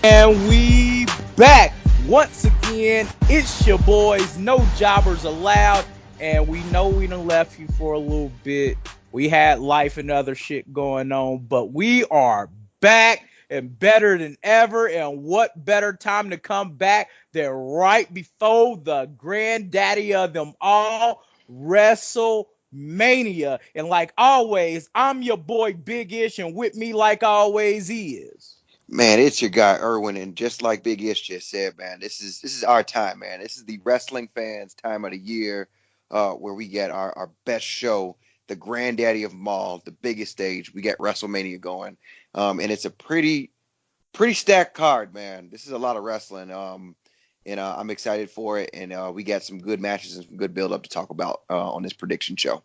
And we back once again. It's your boys, no jobbers allowed. And we know we done left you for a little bit. We had life and other shit going on, but we are back and better than ever. And what better time to come back than right before the granddaddy of them all, WrestleMania. And like always, I'm your boy Big Ish, and with me, like always, is. Man, it's your guy Irwin, and just like Big Ish just said, man, this is our time, man. This is the wrestling fans' time of the year, where we get our best show, the granddaddy of them all, the biggest stage. We get WrestleMania going, and it's a pretty stacked card, man. This is a lot of wrestling, and I'm excited for it. And we got some good matches and some good build up to talk about on this prediction show.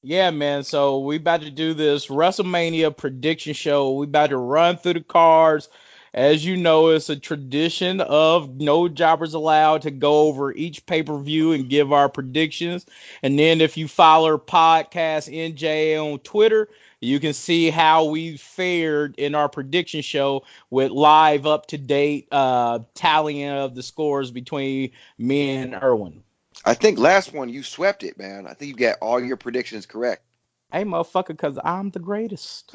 Yeah, man. So we about to do this WrestleMania prediction show. We about to run through the cards. As you know, it's a tradition of no jobbers allowed to go over each pay-per-view and give our predictions. And then if you follow our podcast NJA on Twitter, you can see how we fared in our prediction show with live up-to-date tallying of the scores between me and Irwin. I think last one you swept it, man. I think you got all your predictions correct. Hey, motherfucker, because I'm the greatest.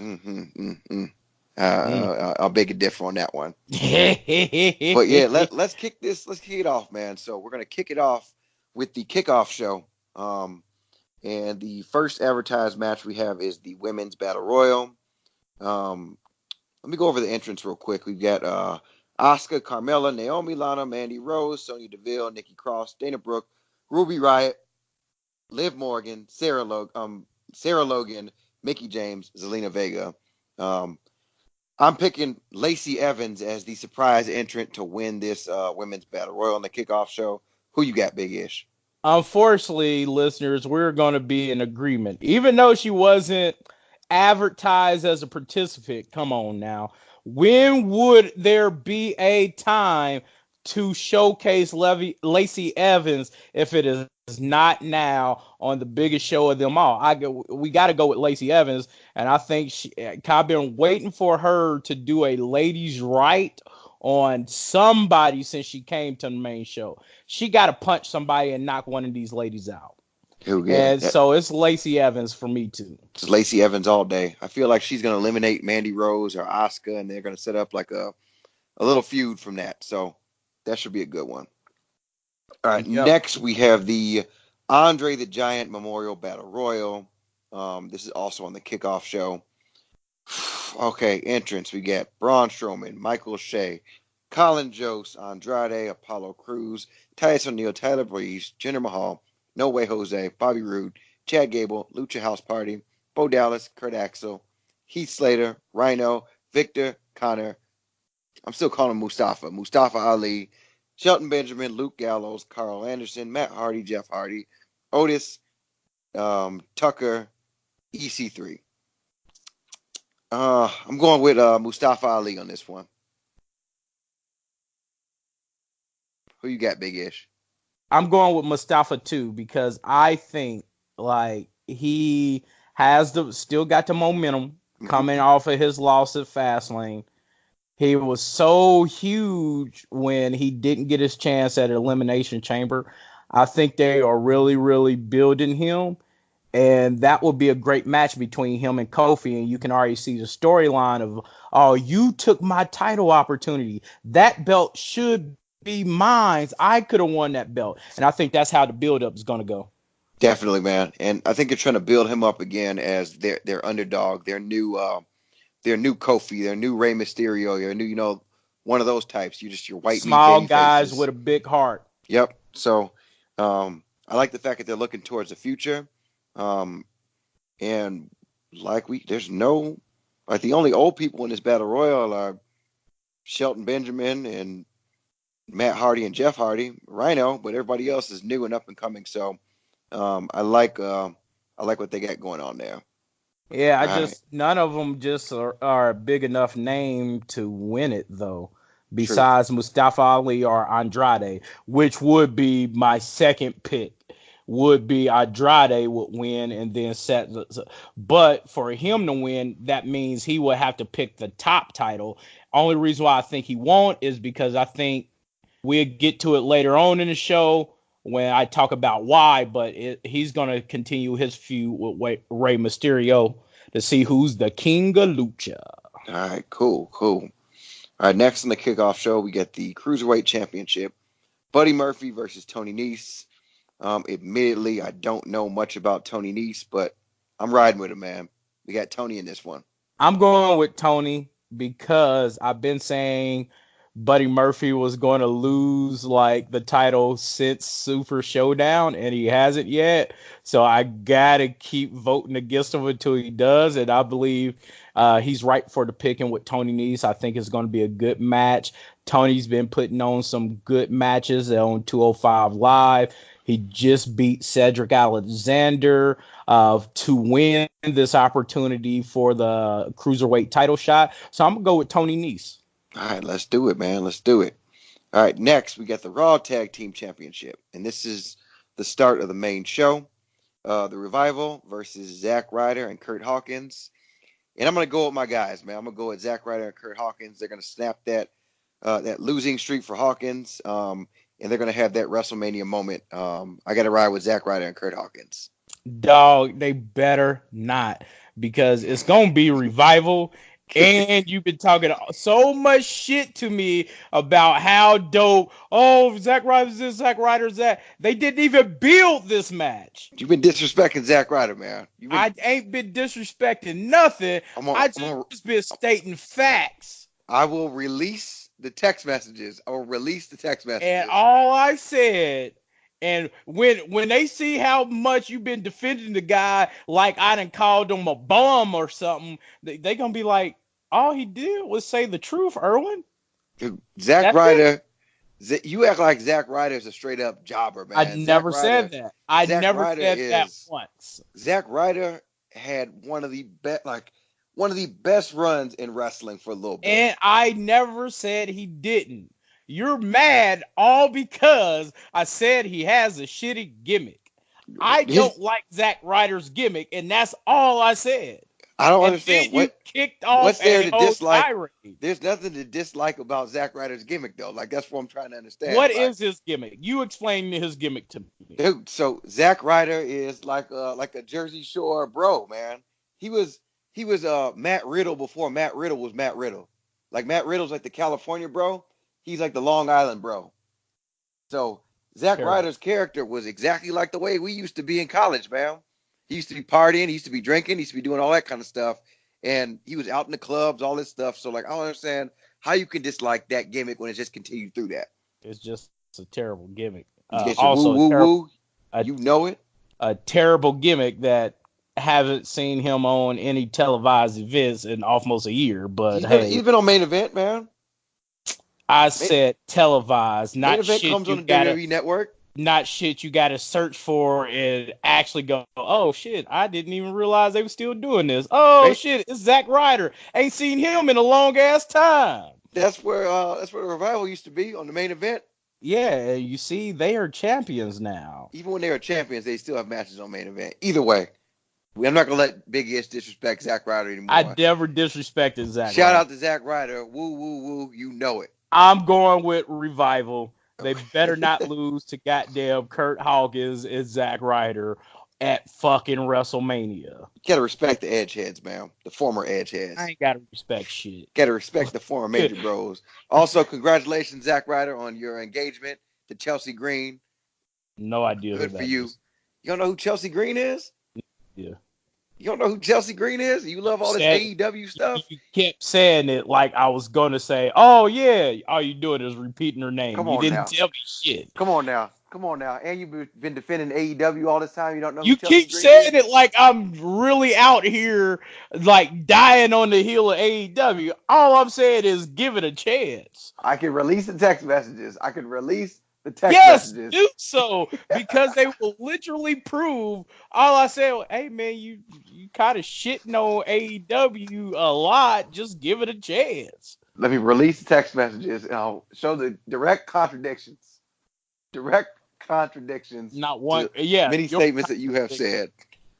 I'll beg a differ on that one. But But yeah, let's kick it off, man. So we're gonna kick it off with the kickoff show. And the first advertised match we have is the women's battle royal. Let me go over the entrance real quick. We've got Asuka, Carmella, Naomi, Lana, Mandy Rose, Sonya Deville, Nikki Cross, Dana Brooke, Ruby Riott, Liv Morgan, Sarah Logan, Mickie James, Zelina Vega. I'm picking Lacey Evans as the surprise entrant to win this women's battle royal in the kickoff show. Who you got, Big Ish? unfortunately, listeners, we're going to be in agreement. Even though she wasn't advertised as a participant, come on now. When would there be a time to showcase Lacey Evans if it is not now on the biggest show of them all? We got to go with Lacey Evans, and I think I've been waiting for her to do a ladies' right on somebody since she came to the main show. She got to punch somebody and knock one of these ladies out. And so it's Lacey Evans for me too. It's Lacey Evans all day. I feel like she's going to eliminate Mandy Rose or Asuka, and they're going to set up like a little feud from that. So that should be a good one. All right, Next we have the Andre the Giant Memorial Battle Royal. This is also on the kickoff show. Okay, entrance. We got Braun Strowman, Michael Shea, Colin Jost, Andrade, Apollo Crews, Titus O'Neil, Tyler Breeze, Jinder Mahal, No Way Jose, Bobby Roode, Chad Gable, Lucha House Party, Bo Dallas, Kurt Axel, Heath Slater, Rhino, Victor, Connor. I'm still calling him Mustafa Ali, Shelton Benjamin, Luke Gallows, Carl Anderson, Matt Hardy, Jeff Hardy, Otis, Tucker, EC3. I'm going with Mustafa Ali on this one. Who you got, Big Ish? I'm going with Mustafa too because I think like he has still got the momentum coming off of his loss at Fastlane. He was so huge when he didn't get his chance at Elimination Chamber. I think they are really, really building him. And that would be a great match between him and Kofi. And you can already see the storyline of, oh, you took my title opportunity. That belt should be mine. I could have won that belt. And I think that's how the build-up is going to go. Definitely, man. And I think they're trying to build him up again as their underdog, their new Kofi, their new Rey Mysterio, their new, one of those types. You're just your white small meat guys faces. with a big heart. Yep. So I like the fact that they're looking towards the future. And the only old people in this battle royal are Shelton Benjamin and Matt Hardy and Jeff Hardy, Rhino, but everybody else is new and up and coming. So I like what they got going on there. Yeah, none of them just are a big enough name to win it though. Besides Mustafa Ali or Andrade, which would be my second pick. would be Andrade would win and then set but for him to win, that means he would have to pick the top title. Only reason why I think he won't is because I think we'll get to it later on in the show when I talk about why, but he's going to continue his feud with Rey Mysterio to see who's the king of lucha. All right, cool. All right, next on the kickoff show, we get the Cruiserweight Championship. Buddy Murphy versus Tony Nese. Admittedly, I don't know much about Tony Nese, but I'm riding with him, man. We got Tony in this one. I'm going with Tony because I've been saying Buddy Murphy was going to lose like the title since Super Showdown, and he hasn't yet. So I gotta keep voting against him until he does, and I believe he's right for the picking with Tony Nese. I think it's going to be a good match. Tony's been putting on some good matches on 205 Live. He just beat Cedric Alexander to win this opportunity for the Cruiserweight title shot. So I'm going to go with Tony Nese. All right, let's do it, man. Let's do it. All right, next we got the Raw Tag Team Championship. And this is the start of the main show. The Revival versus Zack Ryder and Kurt Hawkins. And I'm going to go with my guys, man. I'm going to go with Zack Ryder and Kurt Hawkins. They're going to snap that losing streak for Hawkins. And they're going to have that WrestleMania moment. I got to ride with Zack Ryder and Kurt Hawkins. Dog, they better not, because it's going to be Revival. And you've been talking so much shit to me about how dope. Oh, Zack Ryder's this, Zack Ryder's that. They didn't even build this match. You've been disrespecting Zack Ryder, man. I ain't been disrespecting nothing. I just been stating facts. I will release the text messages. And all I said, and when they see how much you've been defending the guy, like I done called him a bum or something, they gonna be like, all he did was say the truth, Irwin. Dude, Zack Ryder, you act like Zack Ryder is a straight up jobber, man. I never said that. I never said that once. Zack Ryder had one of the best runs in wrestling for a little bit. And I never said he didn't. You're mad all because I said he has a shitty gimmick. I don't like Zack Ryder's gimmick, and that's all I said. I don't understand what's there to dislike. There's nothing to dislike about Zack Ryder's gimmick, though. Like, that's what I'm trying to understand. What is his gimmick? You explain his gimmick to me, dude. So Zack Ryder is like a Jersey Shore bro, man. He was Matt Riddle before Matt Riddle was Matt Riddle. Like, Matt Riddle's like the California bro. He's like the Long Island bro. So Zack Ryder's character was exactly like the way we used to be in college, man. He used to be partying, he used to be drinking, he used to be doing all that kind of stuff. And he was out in the clubs, all this stuff. So, like, I don't understand how you can dislike that gimmick when it just continued through that. It's just a terrible gimmick. Also, you know it. A terrible gimmick that haven't seen him on any televised events in almost a year. But he's been on Main Event, man. I said televised, not Main Event shit comes on the WWE Network. Not shit you got to search for and actually go, oh shit, I didn't even realize they were still doing this. Oh shit, it's Zack Ryder. Ain't seen him in a long ass time. That's where the Revival used to be, on the Main Event. Yeah, you see, they are champions now. Even when they are champions, they still have matches on Main Event. Either way, I'm not gonna let Big Ish disrespect Zack Ryder anymore. I never disrespected Zack. Shout out to Zack Ryder. Woo woo woo, you know it. I'm going with Revival. They better not lose to goddamn Kurt Hawkins and Zack Ryder at fucking WrestleMania. You gotta respect the Edgeheads, man. The former Edgeheads. I ain't gotta respect shit. Gotta respect the former Major Bros. Also, congratulations, Zack Ryder, on your engagement to Chelsea Green. No idea. Good for you. You don't know who Chelsea Green is? Yeah. You don't know who Chelsea Green is? You love all this AEW stuff? You kept saying it like I was going to say, oh, yeah. All you doing is repeating her name. You didn't tell me shit. Come on now. And you've been defending AEW all this time. You don't know who you Chelsea keep Green saying is? It like I'm really out here, like, dying on the heel of AEW. All I'm saying is give it a chance. I can release the text messages. Yes, do so, because they will literally prove all I said. Hey man, you kind of shitting on AEW a lot. Just give it a chance. Let me release the text messages and I'll show the direct contradictions. contradictions. Not one. To Yeah. many statements that you have said.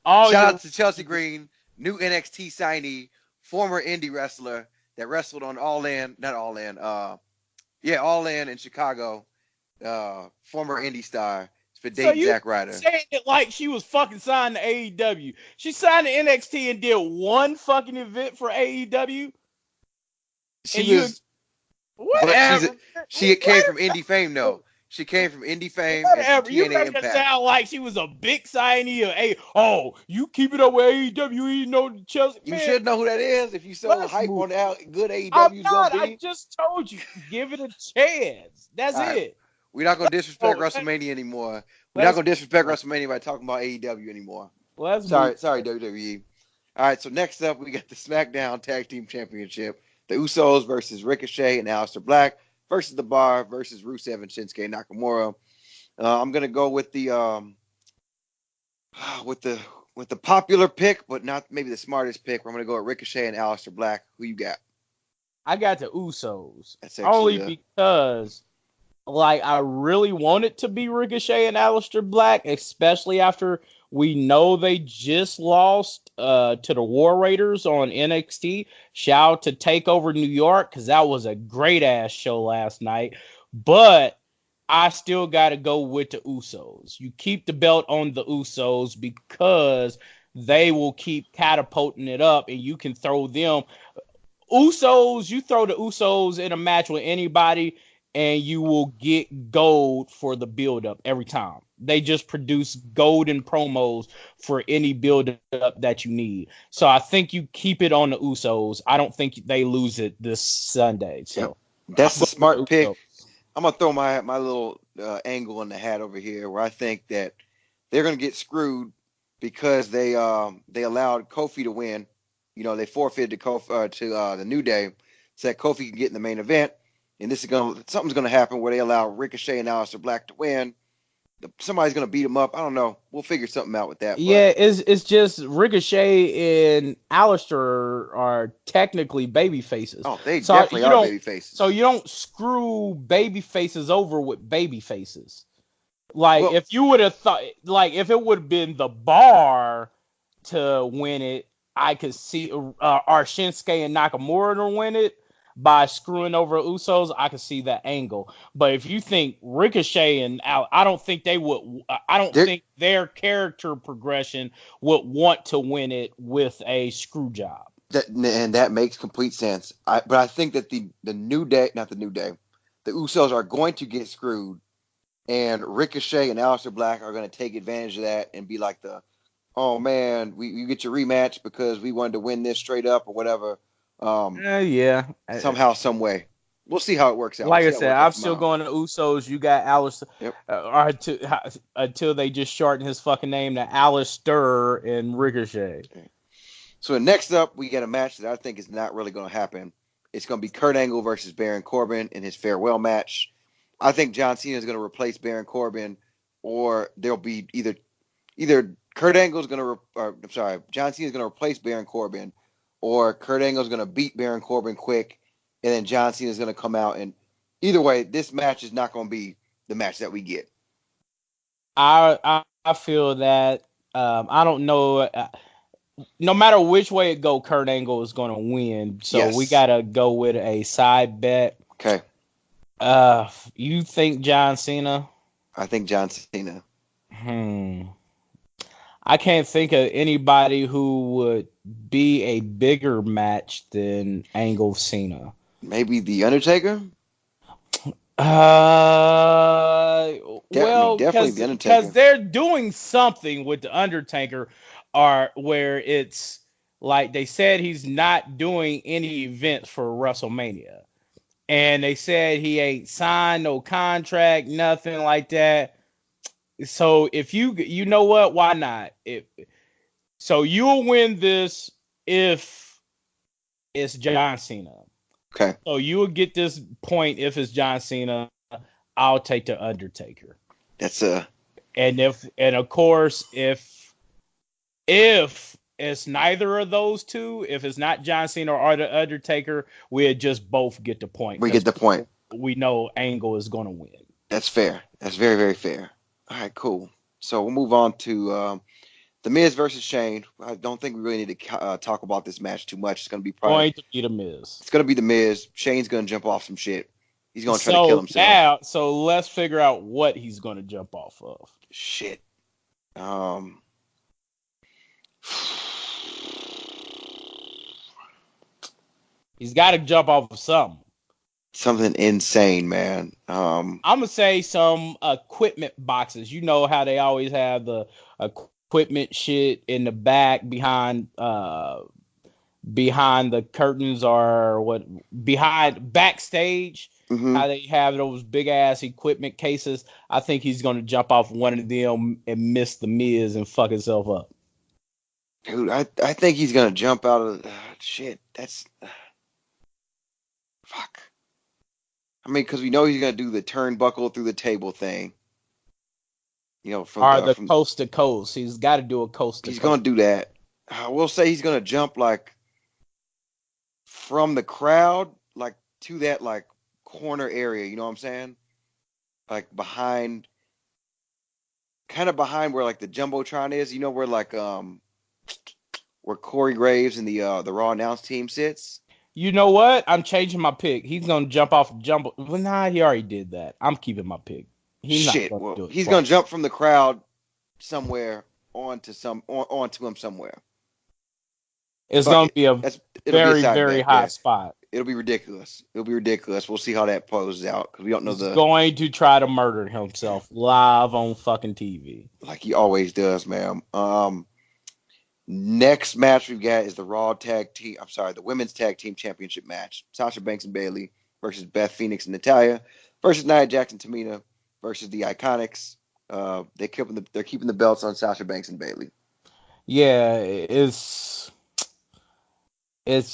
Oh, Shout out to Chelsea Green, new NXT signee, former indie wrestler that wrestled on All In, not All In, All In in Chicago, former indie star for So date you Zack Ryder. saying it like she was fucking signed to AEW. She signed to NXT and did one fucking event for AEW. She was, whatever. she came from indie fame though. She came from indie fame and from Whatever. You TNA make it Impact. sound like she was a big signee of you keep it up with AEW, you know Chelsea. You should know who that is if you so hype on how good AEW I'm is not. gonna be. I just told you, give it a chance. That's it. We're not gonna disrespect WrestleMania anymore. We're not gonna disrespect WrestleMania by talking about AEW anymore. Sorry, WWE. All right, so next up we got the SmackDown Tag Team Championship. The Usos versus Ricochet and Aleister Black versus The Bar versus Rusev and Shinsuke Nakamura. I'm gonna go with the popular pick, but not maybe the smartest pick. I'm gonna go with Ricochet and Aleister Black. Who you got? I got the Usos. That's only because I really want it to be Ricochet and Aleister Black, especially after we know they just lost to the War Raiders on NXT. Shout out to TakeOver New York, because that was a great-ass show last night. But I still got to go with the Usos. You keep the belt on the Usos because they will keep catapulting it up, and you can throw them. Usos, you throw the Usos in a match with anybody, and you will get gold for the build-up every time. They just produce golden promos for any build-up that you need. So I think you keep it on the Usos. I don't think they lose it this Sunday. So that's the smart pick. I'm going to throw my little angle in the hat over here where I think that they're going to get screwed because they allowed Kofi to win. You know, they forfeited to Kofi to the New Day so that Kofi can get in the main event. And something's gonna happen where they allow Ricochet and Aleister Black to win. Somebody's gonna beat him up. I don't know. We'll figure something out with that. Yeah, it's just Ricochet and Aleister are technically baby faces. Oh, they definitely are baby faces. So you don't screw baby faces over with baby faces. If you would have thought, if it would have been the Bar to win it, I could see our Shinsuke and Nakamura to win it by screwing over Usos. I could see that angle. But if you think Ricochet and I don't think they would. I don't think their character progression would want to win it with a screw job. That makes complete sense. But I think that the New Day, not the New Day, the Usos are going to get screwed, and Ricochet and Aleister Black are going to take advantage of that and be like oh man, you get your rematch because we wanted to win this straight up or whatever. Somehow, some way. We'll see how it works out. Like I said, I'm still going to Usos. You got Aleister. Yep. Until they just shorten his fucking name to Aleister and Ricochet. Okay. So next up, we get a match that I think is not really going to happen. It's going to be Kurt Angle versus Baron Corbin in his farewell match. I think John Cena is going to replace Baron Corbin, or there'll be either Kurt Angle's going to, John Cena is going to replace Baron Corbin, or Kurt Angle's going to beat Baron Corbin quick, and then John Cena is going to come out. And either way, this match is not going to be the match that we get. I feel that I don't know. No matter which way it go, Kurt Angle is going to win. So we got to go with a side bet. Okay. You think John Cena? I think John Cena. I can't think of anybody who would be a bigger match than Angle Cena. Maybe The Undertaker? Definitely The Undertaker. Because they're doing something with The Undertaker where it's like they said he's not doing any events for WrestleMania. And they said he ain't signed no contract, nothing like that. So if you know what, why not? So you'll win this if it's John Cena. Okay. So you will get this point if it's John Cena. I'll take the Undertaker. And of course if it's neither of those two, if it's not John Cena or the Undertaker, we'll just both get the point. We get the point. We know Angle is going to win. That's fair. That's very, very fair. All right, cool. So we'll move on to The Miz versus Shane. I don't think we really need to talk about this match too much. It's going to be Going to be the Miz. It's going to be The Miz. Shane's going to jump off some shit. He's going to try to kill himself. So let's figure out what he's going to jump off of. Shit. He's got to jump off of something. Something insane, man. I'm gonna say some equipment boxes. You know how they always have the equipment shit in the back behind the curtains, or what, behind backstage. Mm-hmm. How they have those big ass equipment cases. I think he's gonna jump off one of them and miss the Miz and fuck himself up. Dude, I think he's gonna jump out of shit. That's fuck. I mean, because we know he's gonna do the turnbuckle through the table thing. You know, from coast to coast. He's got to do a coast to coast. He's gonna do that. I will say he's gonna jump like from the crowd, like to that like corner area. You know what I'm saying? Like behind, kind of behind where like the jumbotron is. You know where like where Corey Graves and the Raw announce team sits. You know what? I'm changing my pick. He's gonna jump off jumbo. Well, nah, he already did that. I'm keeping my pick. He's gonna jump from the crowd somewhere onto him somewhere. It's gonna be a very high spot. It'll be ridiculous. We'll see how that poses out because we don't know He's going to try to murder himself live on fucking TV, like he always does, man. Next match we've got is the Women's Tag Team Championship match. Sasha Banks and Bayley versus Beth Phoenix and Natalya versus Nia Jax and Tamina versus the Iconics. They're keeping the belts on Sasha Banks and Bayley. Yeah, it's a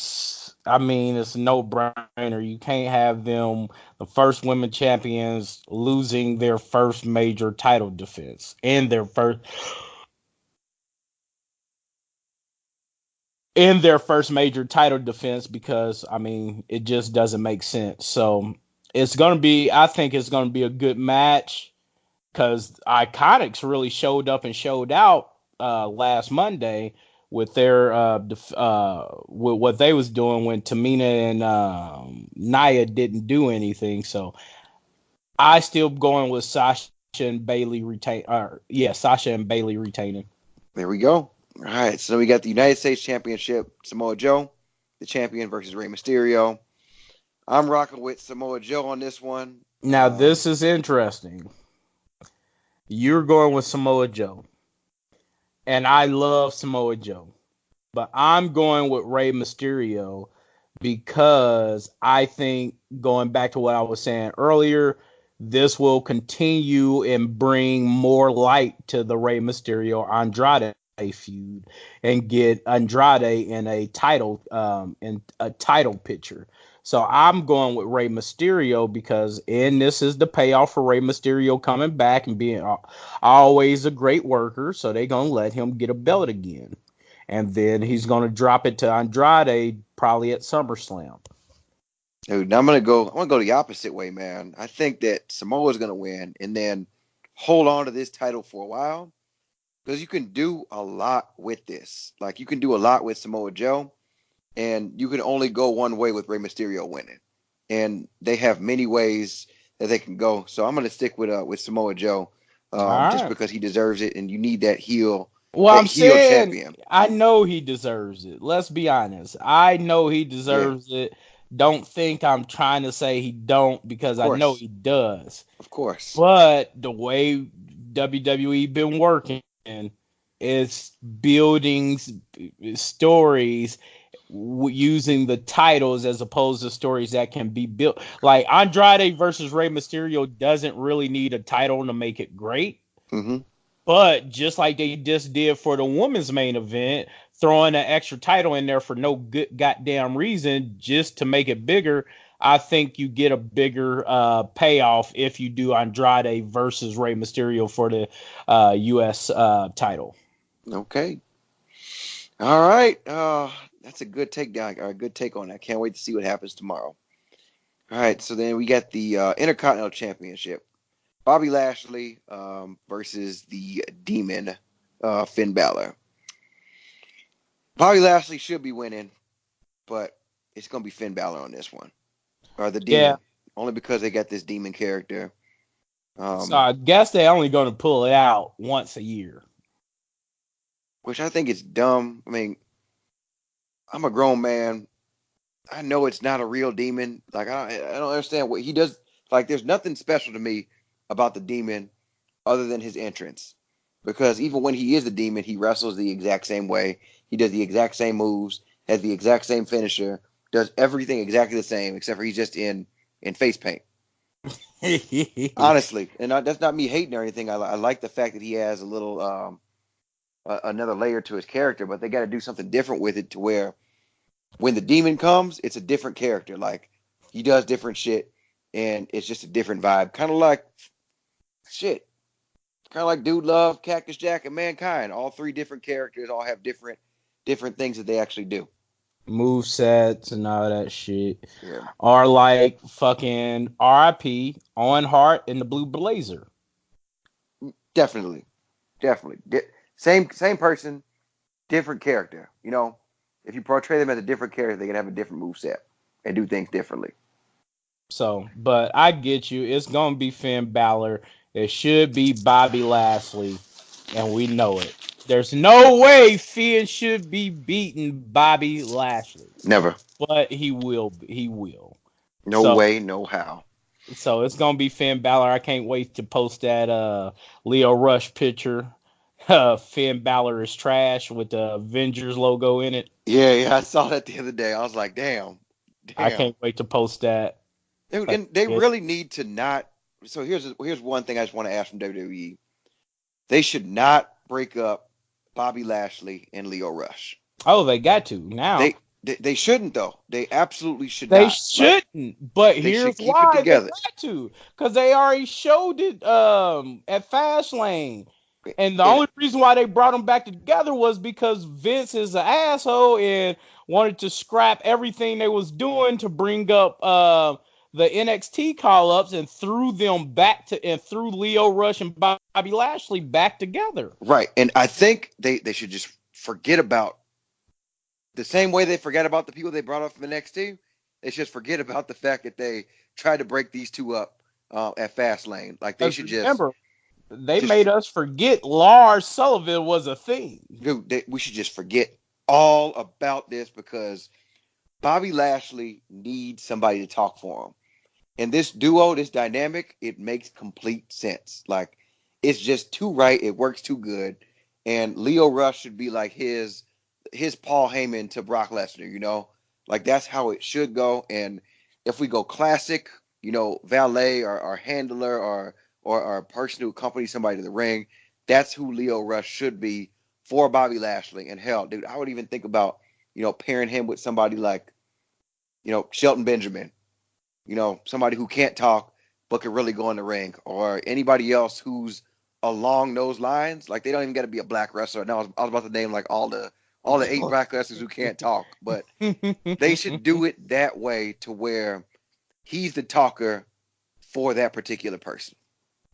no-brainer. You can't have them, the first women champions, losing their first major title defense and their first major title defense, because it just doesn't make sense. So I think it's gonna be a good match, because Iconics really showed up and showed out last Monday with their with what they was doing when Tamina and Nia didn't do anything. So I still going with Sasha and Bayley retaining. There we go. All right, so we got the United States Championship, Samoa Joe, the champion, versus Rey Mysterio. I'm rocking with Samoa Joe on this one. Now, this is interesting. You're going with Samoa Joe. And I love Samoa Joe. But I'm going with Rey Mysterio because I think, going back to what I was saying earlier, this will continue and bring more light to the Rey Mysterio Andrade feud and get Andrade in a title picture. So I'm going with Rey Mysterio because this is the payoff for Rey Mysterio coming back and being always a great worker. So they're going to let him get a belt again. And then he's going to drop it to Andrade probably at SummerSlam. Dude, I'm going to go the opposite way, man. I think that Samoa's going to win and then hold on to this title for a while. Because you can do a lot with this. Like, you can do a lot with Samoa Joe, and you can only go one way with Rey Mysterio winning. And they have many ways that they can go. So I'm going to stick with Samoa Joe, just because he deserves it, and you need that heel. Well, I'm saying, champion. I know he deserves it. Let's be honest. I know he deserves it. Don't think I'm trying to say he don't, because I know he does. Of course. But the way WWE been working, it's building stories using the titles as opposed to stories that can be built. Like Andrade versus Rey Mysterio doesn't really need a title to make it great. Mm-hmm. But just like they just did for the women's main event, throwing an extra title in there for no good goddamn reason just to make it bigger, I think you get a bigger payoff if you do Andrade versus Rey Mysterio for the U.S. Title. Okay. All right. That's a good takedown, or a good take on that. Can't wait to see what happens tomorrow. All right. So then we got the Intercontinental Championship. Bobby Lashley versus the Demon, Finn Balor. Bobby Lashley should be winning, but it's going to be Finn Balor on this one. Or the Demon. Yeah. Only because they got this Demon character. So I guess they're only going to pull it out once a year. Which I think is dumb. I mean, I'm a grown man. I know it's not a real demon. Like, I don't understand what he does. Like, there's nothing special to me about the Demon other than his entrance. Because even when he is the Demon, he wrestles the exact same way. He does the exact same moves, has the exact same finisher, does everything exactly the same, except for he's just in face paint. Honestly. And that's not me hating or anything. I like the fact that he has a little another layer to his character, but they got to do something different with it to where when the Demon comes, it's a different character. Like, he does different shit, and it's just a different vibe. Kind of like shit. Kind of like Dude Love, Cactus Jack, and Mankind. All three different characters all have different things that they actually do. Move sets and all that shit. Yeah. Are like fucking RIP, Owen Hart, and the Blue Blazer. Definitely. Same person, different character. You know, if you portray them as a different character, they can have a different move set and do things differently. So, but I get you. It's gonna be Finn Balor. It should be Bobby Lashley, and we know it. There's no way Finn should be beating Bobby Lashley. Never. But he will. He will. No way, no how. So it's gonna be Finn Balor. I can't wait to post that Leo Rush picture. Finn Balor is trash with the Avengers logo in it. Yeah, I saw that the other day. I was like, damn. I can't wait to post that. And they really need to not. So here's one thing I just want to ask from WWE. They should not break up Bobby Lashley and Leo Rush. Oh, they got to now. They shouldn't though. They absolutely should not. They shouldn't. But here's why they got to. Because they already showed it at Fastlane. And the only reason why they brought them back together was because Vince is an asshole and wanted to scrap everything they was doing to bring up the NXT call-ups and threw them back to and threw Leo Rush and Bobby Lashley back together. Right. And I think they should just forget about the same way they forget about the people they brought up from NXT. They should just forget about the fact that they tried to break these two up at Fastlane. Like, they should remember, they made us forget Lars Sullivan was a thing. Dude, we should just forget all about this because Bobby Lashley needs somebody to talk for him. And this duo, this dynamic, it makes complete sense. Like, it's just too right. It works too good. And Leo Rush should be like his Paul Heyman to Brock Lesnar, you know? Like, that's how it should go. And if we go classic, you know, valet or handler or a person who accompanies somebody to the ring, that's who Leo Rush should be for Bobby Lashley. And hell, dude, I would even think about, you know, pairing him with somebody like, you know, Shelton Benjamin. You know, somebody who can't talk but can really go in the ring, or anybody else who's along those lines. Like, they don't even got to be a black wrestler. Now I was about to name like all the 8 black wrestlers who can't talk, but they should do it that way to where he's the talker for that particular person.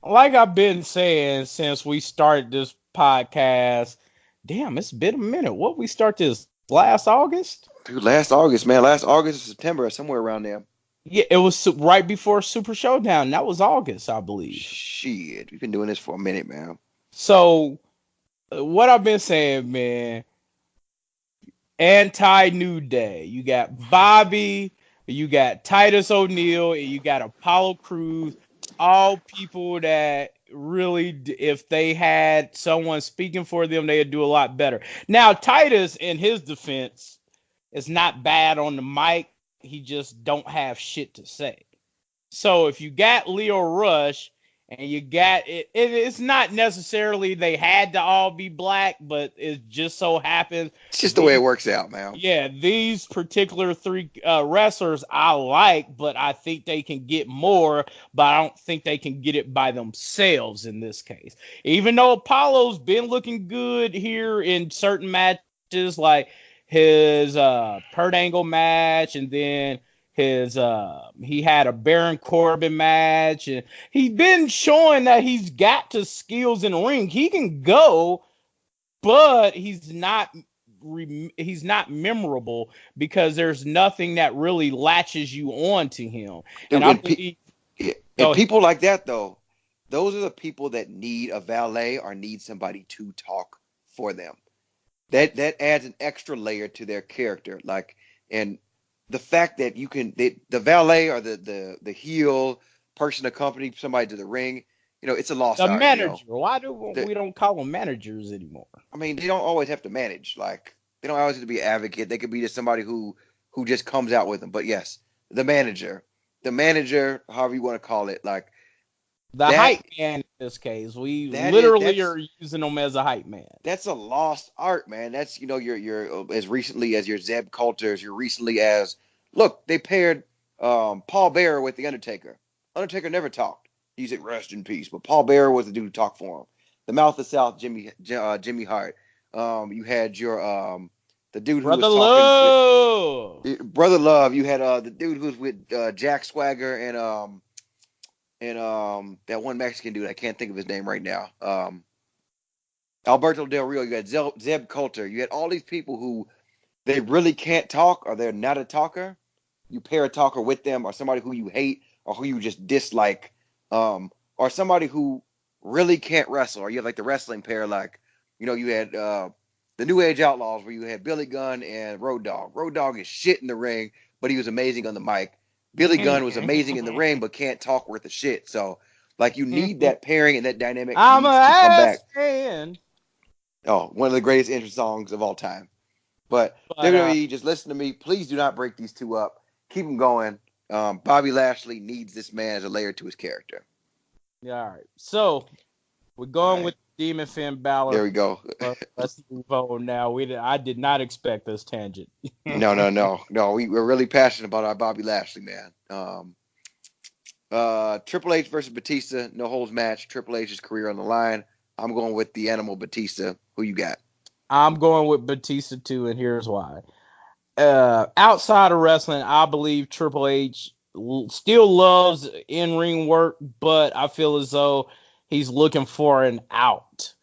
Like I've been saying since we started this podcast, damn, it's been a minute. What we start this last August? Dude, last August, man. Last August or September, or somewhere around there. Yeah, it was right before Super Showdown. That was August, I believe. Shit, we've been doing this for a minute, man. So, what I've been saying, man, anti-New Day. You got Bobby, you got Titus O'Neil, and you got Apollo Crews. All people that really, if they had someone speaking for them, they'd do a lot better. Now, Titus, in his defense, is not bad on the mic. He just don't have shit to say. So if you got Leo Rush and you got it's not necessarily they had to all be black, but it just so happens. It's just the way it works out, man. Yeah, these particular three wrestlers I like, but I think they can get more, but I don't think they can get it by themselves in this case. Even though Apollo's been looking good here in certain matches, like his Kurt Angle match, and then he had a Baron Corbin match, and he's been showing that he's got the skills in the ring. He can go, but he's not memorable because there's nothing that really latches you on to him. And Dude, I believe and people like that though, those are the people that need a valet or need somebody to talk for them. That adds an extra layer to their character. Like, and the fact that the valet or the heel person accompany somebody to the ring, it's a lost the art. manager. Why do we don't call them managers anymore? I mean, they don't always have to manage. Like, they don't always have to be an advocate. They could be just somebody who just comes out with them. But yes, the manager, however you want to call it, like the hype man in this case. We literally are using them as a hype man. That's a lost art, man. That's you're as recently as your Zeb Coulter, as recently as look, they paired Paul Bearer with the Undertaker. Undertaker never talked. He said rest in peace, but Paul Bearer was the dude who talked for him. The Mouth of the South, Jimmy Hart. You had your the dude who Brother was talking Love. Brother Love. You had the dude who was with Jack Swagger and that one Mexican dude. I can't think of his name right now. Alberto Del Rio. You had Zeb Coulter. You had all these people who they really can't talk or they're not a talker. You pair a talker with them or somebody who you hate or who you just dislike, or somebody who really can't wrestle, or you have like the wrestling pair, like you had the New Age Outlaws where you had Billy Gunn and Road Dogg. Road Dogg is shit in the ring, but he was amazing on the mic. Billy Gunn was amazing in the ring, but can't talk worth a shit. So, like, you need that pairing and that dynamic I'm needs a to come back. fan. Oh, one of the greatest entrance songs of all time. But WWE, just listen to me. Please do not break these two up. Keep them going. Bobby Lashley needs this man as a layer to his character. Yeah, all right. So, we're going with Demon Finn Balor. There we go. Let's move on now. I did not expect this tangent. No. We're really passionate about our Bobby Lashley, man. Triple H versus Batista, no holds match. Triple H's career on the line. I'm going with the Animal Batista. Who you got? I'm going with Batista too, and here's why. Outside of wrestling, I believe Triple H still loves in-ring work, but I feel as though he's looking for an out.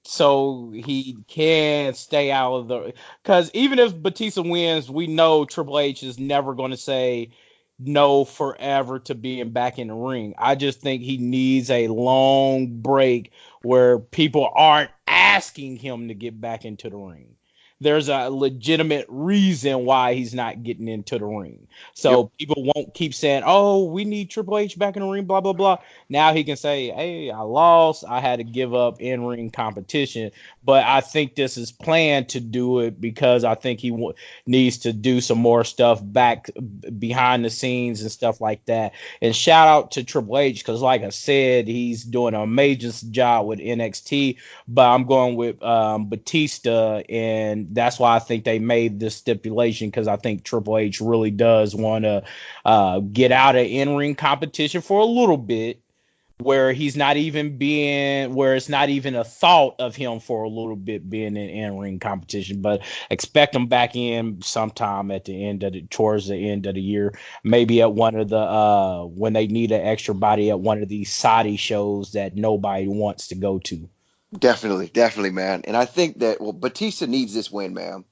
So he can stay out of the... Because even if Batista wins, we know Triple H is never going to say no forever to being back in the ring. I just think he needs a long break where people aren't asking him to get back into the ring. There's a legitimate reason why he's not getting into the ring. So people won't keep saying, oh, we need Triple H back in the ring, blah, blah, blah. Now he can say, hey, I lost. I had to give up in-ring competition. But I think this is planned to do it because I think he needs to do some more stuff back behind the scenes and stuff like that. And shout out to Triple H because, like I said, he's doing an amazing job with NXT. But I'm going with Batista, and that's why I think they made this stipulation because I think Triple H really does want to get out of in-ring competition for a little bit, where it's not even a thought of him for a little bit being in in-ring competition. But expect him back in sometime towards the end of the year, maybe at one of the when they need an extra body at one of these Saudi shows that nobody wants to go to. Definitely, man. And I think that Batista needs this win, man.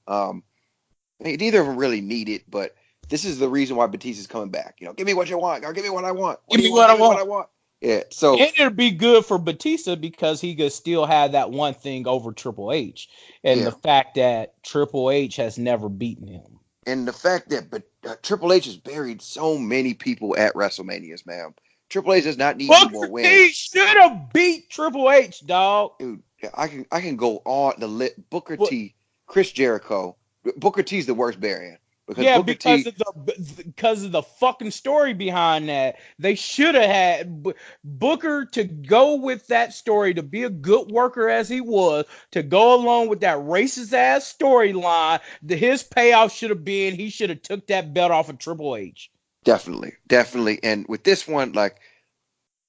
Neither of them really need it, but this is the reason why Batista's coming back. Give me what you want, or give me what I want. Give me what I want. Yeah. So and it'd be good for Batista because he could still have that one thing over Triple H, and the fact that Triple H has never beaten him, and the fact that Triple H has buried so many people at WrestleManias, man. Triple H does not need any more wins. He should have beat Triple H, dog. Dude, I can go on the lit. Booker T, Chris Jericho. Booker T's the worst burying. Because of the fucking story behind that. They should have had Booker to go with that story, to be a good worker as he was, to go along with that racist ass storyline. His payoff should have been he should have took that belt off of Triple H. Definitely. And with this one, like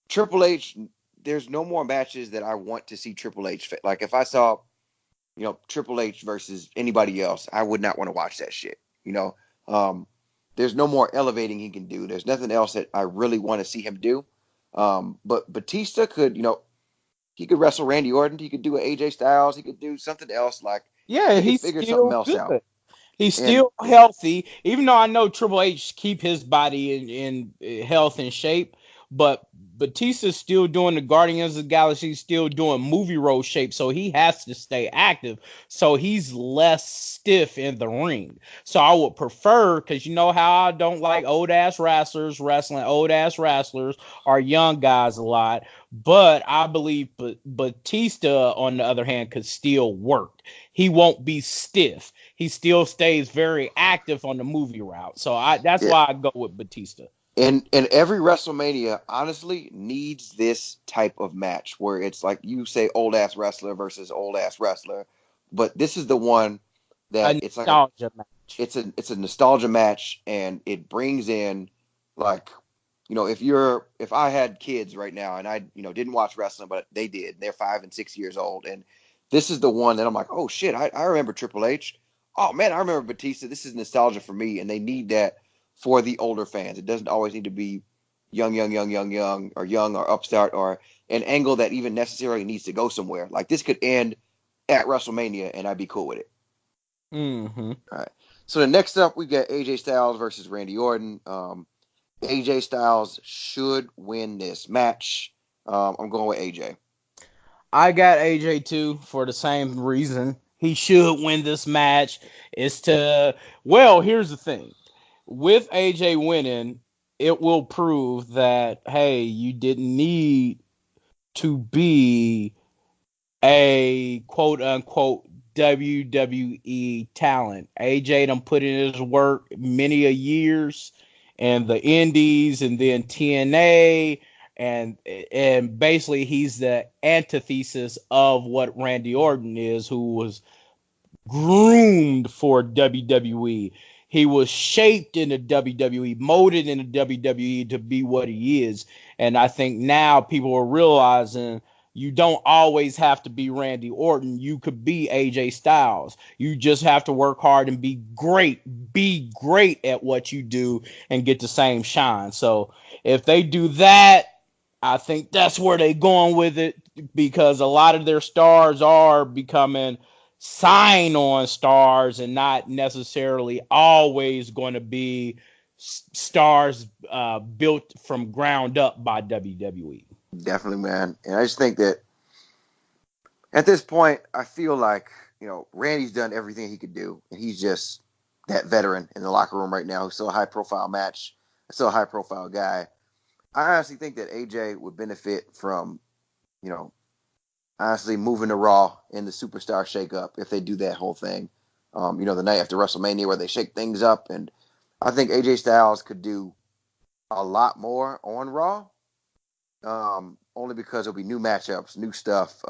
Triple H, there's no more matches that I want to see Triple H. Like if I saw, Triple H versus anybody else, I would not want to watch that shit. The there's no more elevating he can do. There's nothing else that I really want to see him do. But Batista could, he could wrestle Randy Orton. He could do an AJ Styles. He could do something else. Like Yeah, he could he's figure something still else out. good. He's And still healthy, even though I know Triple H keep his body in health and shape. But Batista's still doing the Guardians of the Galaxy, still doing movie role shape, so he has to stay active. So he's less stiff in the ring. So I would prefer, because you know how I don't like old ass wrestlers wrestling old ass wrestlers or young guys a lot. But I believe Batista, on the other hand, could still work. He won't be stiff. He still stays very active on the movie route. So that's yeah, why I go with Batista. and every WrestleMania honestly needs this type of match where it's like you say old ass wrestler versus old ass wrestler, but this is the one that A it's like nostalgia match. it's a nostalgia match, and it brings in like if I had kids right now and I didn't watch wrestling but they did, they're 5 and 6 years old, and this is the one that I'm like, oh shit, I remember Triple H. Oh man, I remember Batista. This is nostalgia for me, and they need that for the older fans. It doesn't always need to be young, or young or upstart or an angle that even necessarily needs to go somewhere. Like this could end at WrestleMania, and I'd be cool with it. Mm-hmm. All right. So the next up, we got AJ Styles versus Randy Orton. AJ Styles should win this match. I'm going with AJ. I got AJ too for the same reason. He should win this match. Here's the thing. With AJ winning, it will prove that, hey, you didn't need to be a quote unquote WWE talent. AJ done put in his work many a years and the Indies and then TNA and basically he's the antithesis of what Randy Orton is, who was groomed for WWE. He was shaped in the WWE, molded in the WWE to be what he is. And I think now people are realizing you don't always have to be Randy Orton. You could be AJ Styles. You just have to work hard and be great. Be great at what you do and get the same shine. So if they do that, I think that's where they're going with it, because a lot of their stars are becoming sign-on stars and not necessarily always going to be stars built from ground up by WWE. Definitely, man. And I just think that at this point, I feel like, Randy's done everything he could do, and he's just that veteran in the locker room right now who's still a high-profile match, still a high-profile guy. I honestly think that AJ would benefit from, honestly moving to Raw in the Superstar Shake-Up if they do that whole thing. The night after WrestleMania where they shake things up, and I think AJ Styles could do a lot more on Raw. Only because there'll be new matchups, new stuff,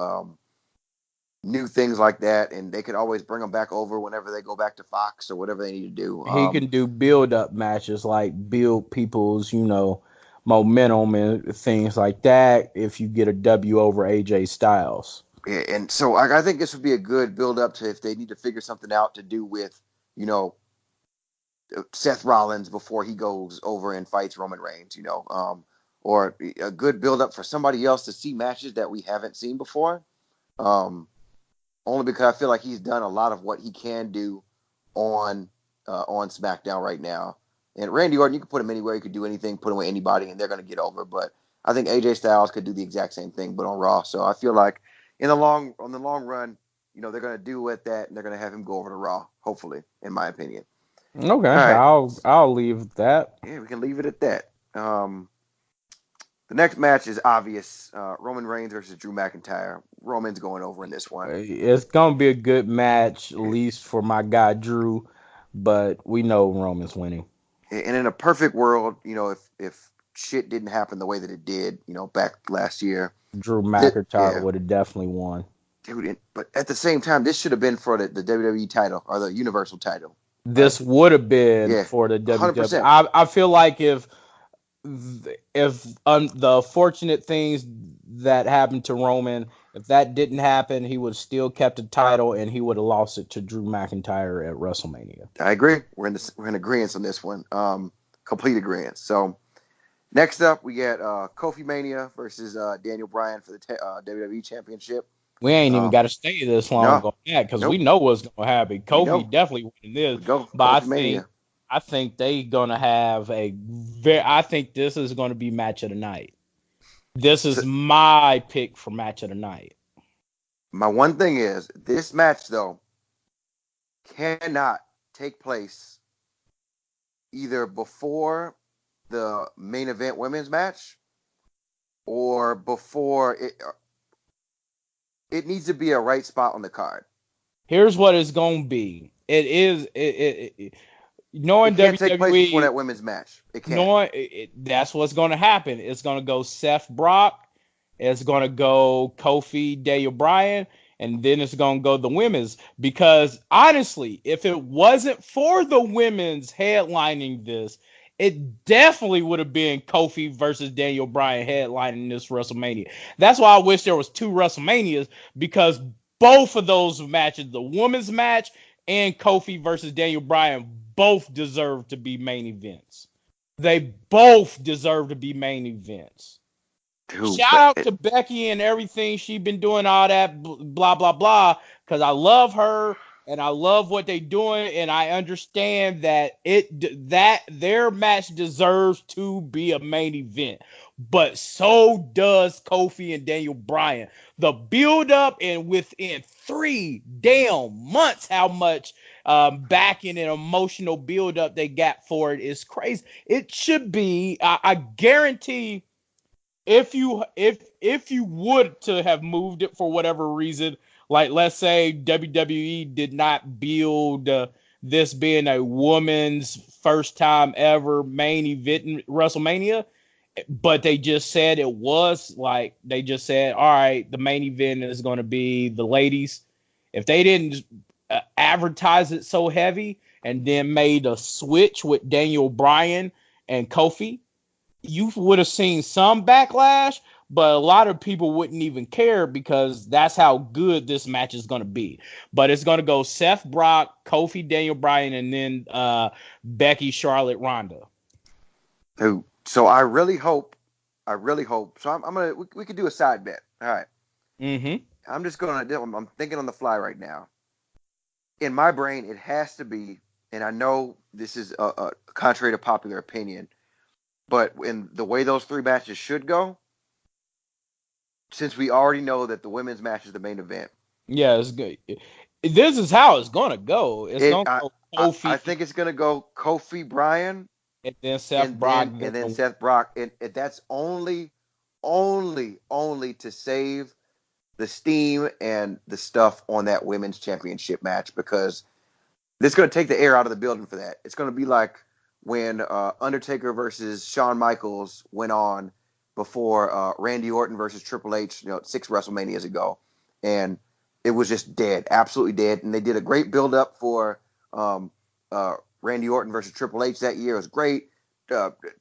new things like that, and they could always bring them back over whenever they go back to Fox or whatever they need to do. He can do build-up matches, like build people's, momentum and things like that if you get a W over AJ Styles. Yeah, and so I think this would be a good build-up to if they need to figure something out to do with, Seth Rollins before he goes over and fights Roman Reigns, or a good build-up for somebody else to see matches that we haven't seen before. Only because I feel like he's done a lot of what he can do on SmackDown right now. And Randy Orton, you can put him anywhere, you could do anything, put him with anybody, and they're going to get over. But I think AJ Styles could do the exact same thing, but on Raw. So I feel like on the long run, they're going to do with that, and they're going to have him go over to Raw, hopefully, in my opinion. Okay, right. I'll leave that. Yeah, we can leave it at that. The next match is obvious. Roman Reigns versus Drew McIntyre. Roman's going over in this one. It's going to be a good match, at least for my guy Drew, but we know Roman's winning. And in a perfect world, if shit didn't happen the way that it did, back last year, Drew McIntyre would have definitely won. Dude, but at the same time, this should have been for the WWE title or the Universal title. This would have been for the WWE. I feel like if the fortunate things that happened to Roman If that didn't happen, he would have still kept the title and he would have lost it to Drew McIntyre at WrestleMania. I agree. We're in agreement on this one. Complete agreement. So next up, we get Kofi Mania versus Daniel Bryan for the WWE Championship. We ain't even got to stay this long on that because we know what's going to happen. Kofi definitely winning this, but I think they going to have I think this is going to be match of the night. This is my pick for match of the night. My one thing is this match though cannot take place either before the main event women's match or before it. It needs to be a right spot on the card. Here's what it's going to be. Knowing it can't WWE, take place before that women's match. It can't. That's what's going to happen. It's going to go Seth Brock. It's going to go Kofi, Daniel Bryan, and then it's going to go the women's. Because honestly, if it wasn't for the women's headlining this, it definitely would have been Kofi versus Daniel Bryan headlining this WrestleMania. That's why I wish there was 2 WrestleManias, because both of those matches, the women's match and Kofi versus Daniel Bryan, both deserve to be main events. They both deserve to be main events. Dude, shout out to Becky and everything she's been doing, all that blah, blah, blah, because I love her. And I love what they're doing, and I understand that their match deserves to be a main event. But so does Kofi and Daniel Bryan. The build-up, and within 3 damn months, how much backing and emotional build-up they got for it is crazy. It should be, I guarantee, if you would to have moved it for whatever reason. Like, let's say WWE did not build this being a woman's first time ever main event in WrestleMania, but they just said it was, like, they just said, all right, the main event is going to be the ladies. If they didn't advertise it so heavy and then made a switch with Daniel Bryan and Kofi, you would have seen some backlash, but a lot of people wouldn't even care because that's how good this match is going to be. But it's going to go Seth Brock, Kofi, Daniel Bryan, and then Becky, Charlotte, Ronda. So I really hope. So we could do a side bet. All right. Mm-hmm. I'm thinking on the fly right now. In my brain, it has to be, and I know this is a contrary to popular opinion, but in the way those 3 matches should go, since we already know that the women's match is the main event. Yeah, it's good. This is how it's going to go. It's going to go Kofi. I think it's going to go Kofi, Bryan, and then Seth Brock. And then Seth Brock. And that's only to save the steam and the stuff on that women's championship match, because this is going to take the air out of the building for that. It's going to be like when Undertaker versus Shawn Michaels went on before Randy Orton versus Triple H, 6 WrestleManias ago, and it was just dead, absolutely dead. And they did a great build up for Randy Orton versus Triple H that year. It was great.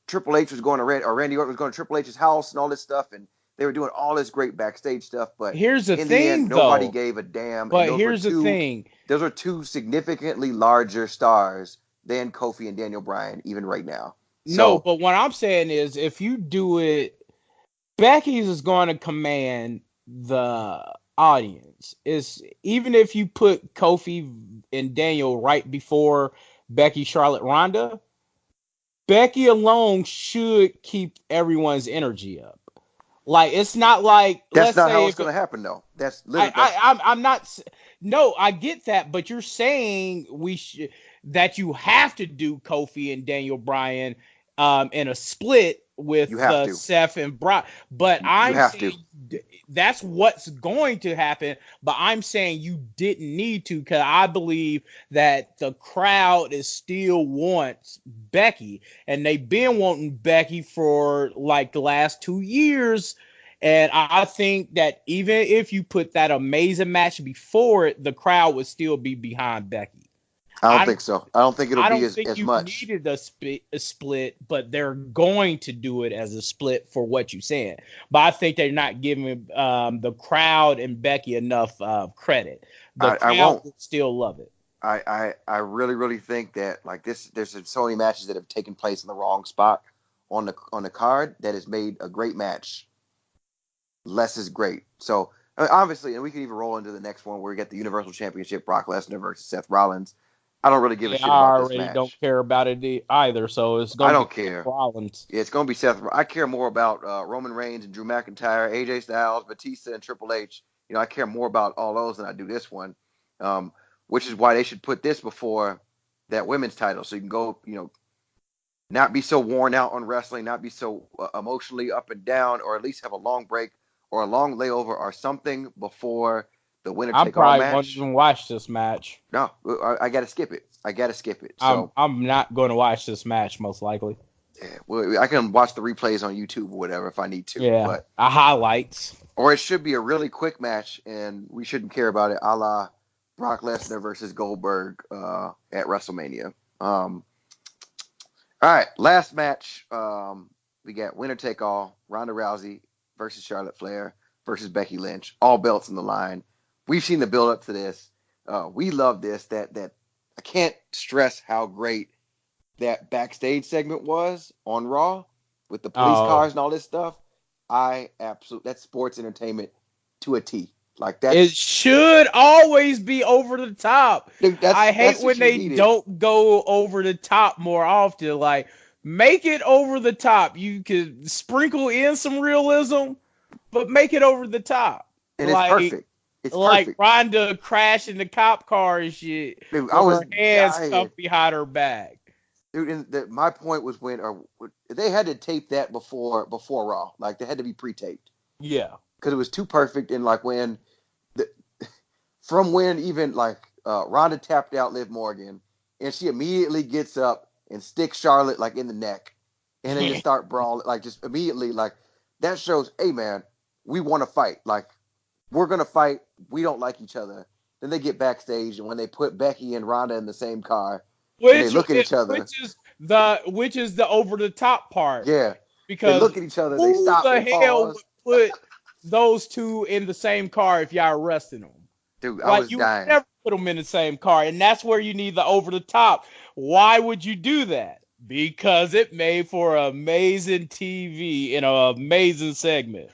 Triple H was going to Randy Orton was going to Triple H's house and all this stuff, and they were doing all this great backstage stuff. But here's the in thing, the end, nobody gave a damn. But here's the thing: those are 2 significantly larger stars than Kofi and Daniel Bryan, even right now. No, but what I'm saying is, if you do it, Becky's is going to command the audience. Is even if you put Kofi and Daniel right before Becky, Charlotte, Ronda, Becky alone should keep everyone's energy up. Like, it's not like that's not how it's going to happen, though. That's literally. I'm not. No, I get that, but you're saying that you have to do Kofi and Daniel Bryan in a split with Seth and Brock. But I'm saying that's what's going to happen. But I'm saying you didn't need to, because I believe that the crowd still wants Becky, and they've been wanting Becky for like the last 2 years. And I think that even if you put that amazing match before it, the crowd would still be behind Becky. I don't think so. I don't think it'll I be don't as, think as you much. needed a split, but they're going to do it as a split for what you're saying. But I think they're not giving the crowd and Becky enough credit. The I crowd won't. would still love it. I really, really think that like this, there's so many matches that have taken place in the wrong spot on the card that has made a great match less is great. So obviously, and we can even roll into the next one where we get the Universal Championship, Brock Lesnar versus Seth Rollins. I don't really give a Yeah, shit I about this already don't match. care about it either. So it's I gonna be don't care. Rollins. Yeah, it's gonna be Seth. I care more about Roman Reigns and Drew McIntyre, AJ Styles, Batista, and Triple H. I care more about all those than I do this one, um, which is why they should put this before that women's title, so you can go, not be so worn out on wrestling, not be so emotionally up and down, or at least have a long break or a long layover or something before the winner I take all probably won't match. even watch this match. No, I got to skip it. I got to skip it. I'm So I'm not going to watch this match most likely. yeah, well, I can watch the replays on YouTube or whatever if I need to, Yeah, but highlights. or it should be a really quick match and we shouldn't care about it, a la Brock Lesnar versus Goldberg at WrestleMania. All right, last match. We got winner take all: Ronda Rousey versus Charlotte Flair versus Becky Lynch. All belts in the line. We've seen the build up to this. We love this. That I can't stress how great that backstage segment was on Raw with the police Oh, cars and all this stuff. I absolutely, that's sports entertainment to a T. Like it that's, should always be over the top. dude, I hate that's what when you they needed. don't go over the top more often. Like, make it over the top. You could sprinkle in some realism, but make it over the top. And it's Like, perfect. It's like perfect. Rhonda crashing the cop car and shit Dude, I with was her hands dying. cuffed behind her back. Dude, and my point was when they had to tape that before Raw, like they had to be pre-taped Yeah. because it was too perfect. And like when the from when even like Ronda tapped out Liv Morgan, and she immediately gets up and sticks Charlotte like in the neck, and they just start brawling like just immediately like that shows, hey man, we want to fight, like we're gonna fight. We don't like each other. Then they get backstage, and when they put Becky and Ronda in the same car, and they which look at each other. which is the over the top part, Yeah. They because look at each other, they who stop, the they hell would pause. put those two in the same car if y'all arresting them? Dude, I Like, was you would dying. never put them in the same car, and that's where you need the over the top. Why would you do that? Because it made for amazing TV in an amazing segment.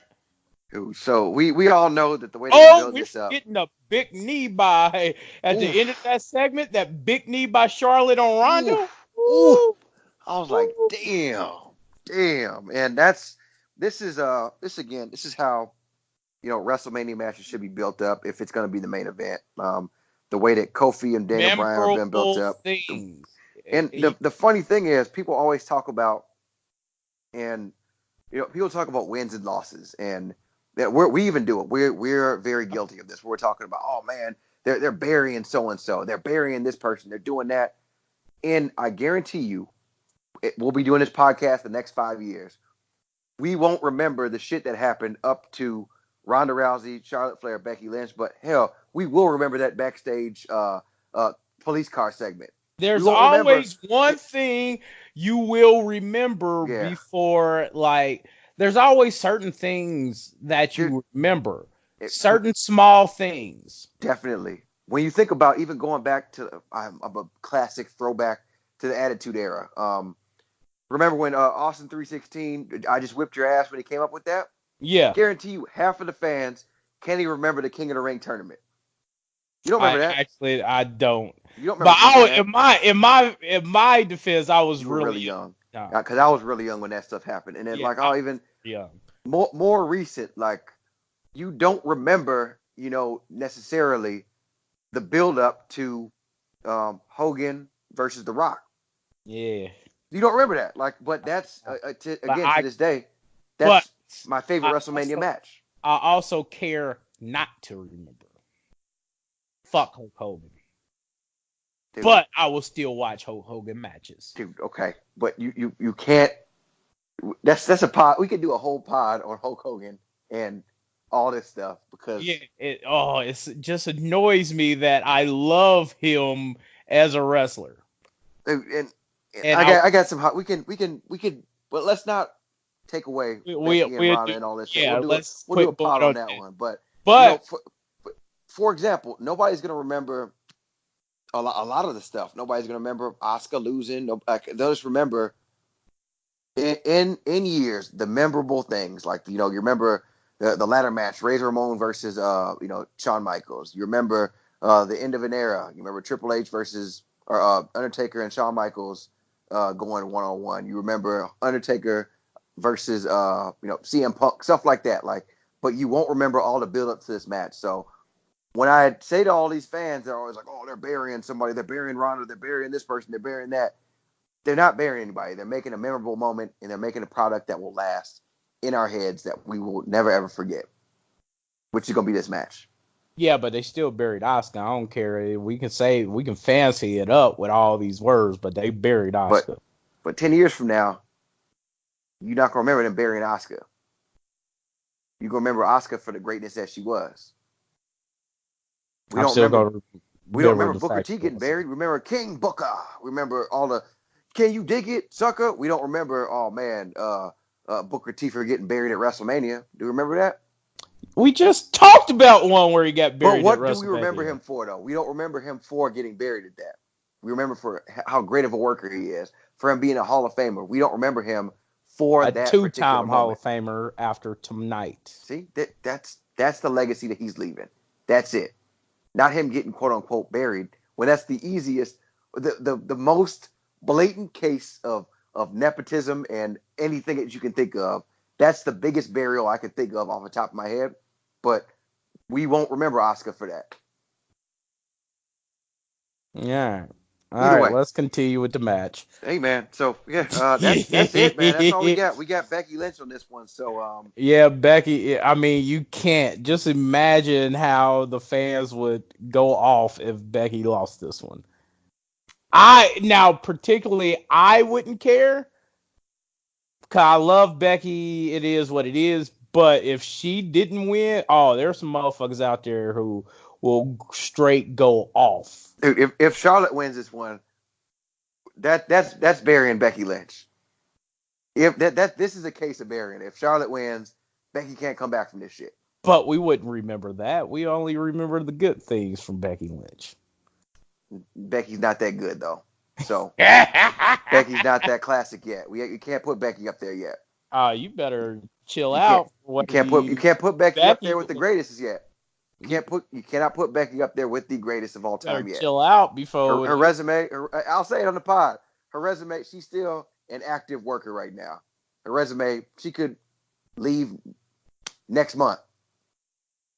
Dude, so we all know that the way they Oh, build we're this up. getting a big knee by at the end of Oof. that segment. That big knee by Charlotte on Ronda. Oof. Oof. Ooh, I was like, ooh. damn. Damn. And this again, this is how WrestleMania matches should be built up if it's gonna be the main event. The way that Kofi and Daniel Bryan have been built Memorable up. things. And the funny thing is people always talk about and people talk about wins and losses, and that we even do it. We're very guilty of this. We're talking about, oh man, they're burying so and so, they're burying this person, they're doing that, and I guarantee you, we'll be doing this podcast the next 5 years. We won't remember the shit that happened up to Ronda Rousey, Charlotte Flair, Becky Lynch, but hell, we will remember that backstage police car segment. We There's won't remember. always one thing you will remember Yeah, before, like, there's always certain things that dude. you remember, certain small things. Definitely. When you think about even going back to I'm a classic throwback to the Attitude Era. Remember when Austin 316, I just whipped your ass when he came up with that? Yeah, Guarantee you, half of the fans can't even remember the King of the Ring tournament. You don't I remember that? actually I don't. You don't But remember winning in that? my defense, I was You were really really young. young. Because I was really young when that stuff happened. And then, Yeah, like, I I'll was even young. more recent, like, you don't remember, necessarily the build up to Hogan versus The Rock. Yeah, You don't remember that, like, but that's but again to this day, but that's my favorite I WrestleMania also match. I also care not to remember. Fuck Hulk Hogan. Dude, But I will still watch Hulk Hogan matches. dude, okay, but you can't. That's a pod. We could do a whole pod on Hulk Hogan and all this stuff because Yeah, it just annoys me that I love him as a wrestler. And And I got some hot. We can. But let's not take away Becky and we Ronda do, and all this shit. yeah, let's We'll do a quit going pod on on that that. one. But But for example, nobody's gonna remember a lot of the stuff. Nobody's gonna remember Asuka losing. No, like, they'll just remember in years the memorable things. Like you remember the ladder match, Razor Ramon versus Shawn Michaels. You remember the end of an era. You remember Triple H versus Undertaker and Shawn Michaels going 1-on-1. You remember Undertaker versus CM Punk, stuff like that. Like, but you won't remember all the build up to this match. So when I say to all these fans, they're always like, "Oh, they're burying somebody. They're burying Ronda. They're burying this person. They're burying that." They're not burying anybody. They're making a memorable moment, and they're making a product that will last in our heads that we will never ever forget, which is gonna be this match. yeah, but they still buried Asuka. I don't care. We can fancy it up with all these words, but they buried Asuka. But 10 years from now, you're not gonna remember them burying Asuka. You're gonna remember Asuka for the greatness that she was. We don't remember Booker T getting buried. Remember King Booker. Remember all the "Can you dig it, sucker?" We don't remember. Oh man, Booker T for getting buried at WrestleMania. Do you remember that? We just talked about one where he got buried. But what do we remember him for, though? We don't remember him for getting buried at that. We remember for how great of a worker he is, for him being a Hall of Famer. We don't remember him for that two-time Hall of Famer after tonight. See, that's the legacy that he's leaving. That's it. Not him getting quote unquote buried, when that's the easiest, the most blatant case of nepotism and anything that you can think of. That's the biggest burial I could think of off the top of my head. But we won't remember Asuka for that. Yeah. All right, let's continue with the match. Hey man, so yeah, that's it, man. That's all we got. We got Becky Lynch on this one, so yeah, Becky. I mean, you can't just imagine how the fans would go off if Becky lost this one. Particularly, I wouldn't care because I love Becky. It is what it is. But if she didn't win, there's some motherfuckers out there who will straight go off. If Charlotte wins this one, that's burying Becky Lynch. If this is a case of burying. If Charlotte wins, Becky can't come back from this shit. But we wouldn't remember that. We only remember the good things from Becky Lynch. Becky's not that good though. So Becky's not that classic yet. You can't put Becky up there yet. You better chill out. You can't put Becky up there with the greatest yet. You cannot put Becky up there with the greatest of all time yet. Chill out before her resume. I'll say it on the pod. Her resume. She's still an active worker right now. Her resume. She could leave next month,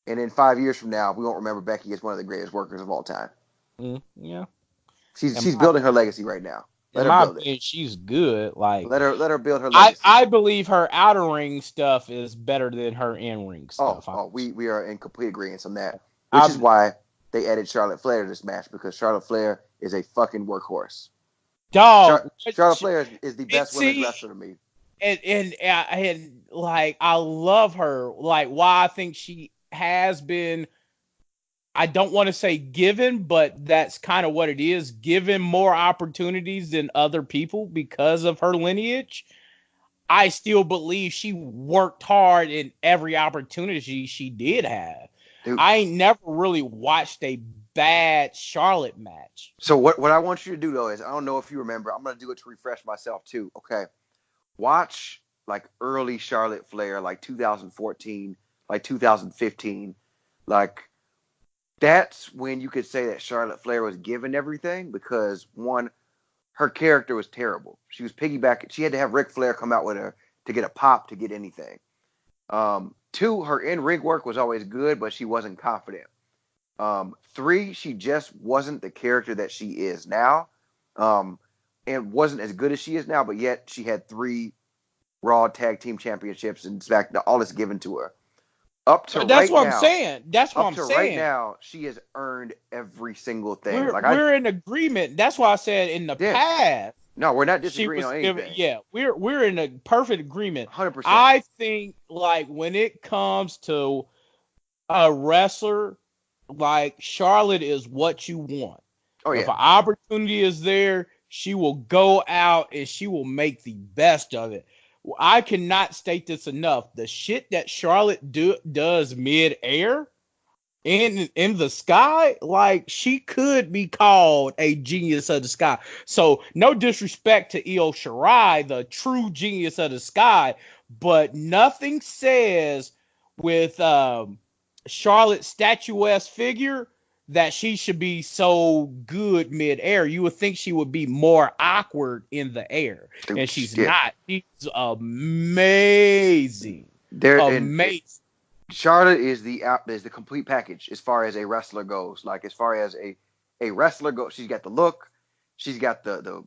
and in 5 years from now, we won't remember Becky as one of the greatest workers of all time. Yeah, she's building her legacy right now. Let her build it. She's good. Like let her build her legacy. I believe her outer ring stuff is better than her in ring stuff. We are in complete agreement on that. Which is why they added Charlotte Flair to this match, because Charlotte Flair is a fucking workhorse. Dog, Charlotte Flair is the best women's wrestler to me. And like I love her. Like why I think she has been. I don't want to say given, but that's kind of what it is. Given more opportunities than other people because of her lineage. I still believe she worked hard in every opportunity she did have. Dude. I ain't never really watched a bad Charlotte match. So what I want you to do though is, I don't know if you remember, I'm going to do it to refresh myself too. Okay. Watch like early Charlotte Flair, like 2014, like 2015, like that's when you could say that Charlotte Flair was given everything, because one, her character was terrible. She was piggybacking. She had to have Ric Flair come out with her to get a pop to get anything. Two, her in-ring work was always good, but she wasn't confident. Three, she just wasn't the character that she is now, and wasn't as good as she is now, but yet she had 3 Raw Tag Team Championships, and in fact, all is given to her. That's what I'm saying. Right now, she has earned every single thing. We're in agreement. That's why I said in the past. No, we're not disagreeing on anything. We're in a perfect agreement. 100%. I think like when it comes to a wrestler, like Charlotte is what you want. Oh, If yeah. an opportunity is there, she will go out and she will make the best of it. I cannot state this enough. The shit that Charlotte does mid-air in the sky, like she could be called a genius of the sky. So no disrespect to Io Shirai, the true genius of the sky, but nothing says with Charlotte's statuesque figure that she should be so good mid-air. You would think she would be more awkward in the air, and she's not. She's amazing. Amazing. Charlotte is the complete package as far as a wrestler goes. Like as far as a wrestler goes, she's got the look, she's got the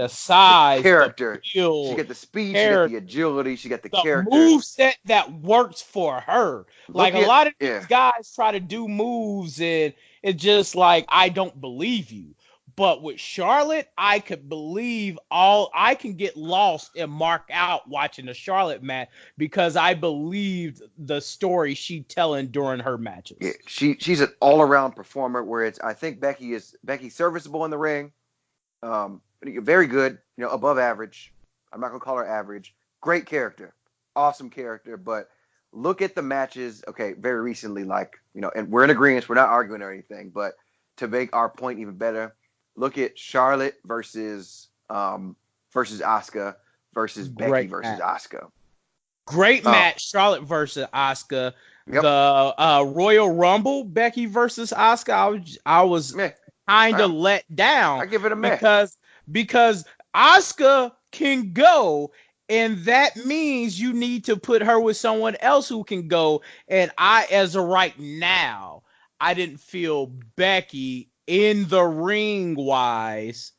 size, the character, the build, she got the speed, she got the agility, she got the character, move set that works for her. Like a lot of these guys try to do moves and it's just like, I don't believe you. But with Charlotte, I could believe I can get lost and mark out watching the Charlotte match because I believed the story she telling during her matches. Yeah, she's an all-around performer where I think Becky's serviceable in the ring. Very good, above average. I'm not going to call her average. Great character. Awesome character, but look at the matches, okay, very recently, and we're in agreement, we're not arguing or anything, but to make our point even better, look at Charlotte versus Asuka versus Becky versus Asuka. Great match, Charlotte versus Asuka. Yep. The Royal Rumble, Becky versus Asuka, I was kind of let down. I give it a meh. Because Asuka can go, and that means you need to put her with someone else who can go. And as of right now, I didn't feel Becky in the ring wise.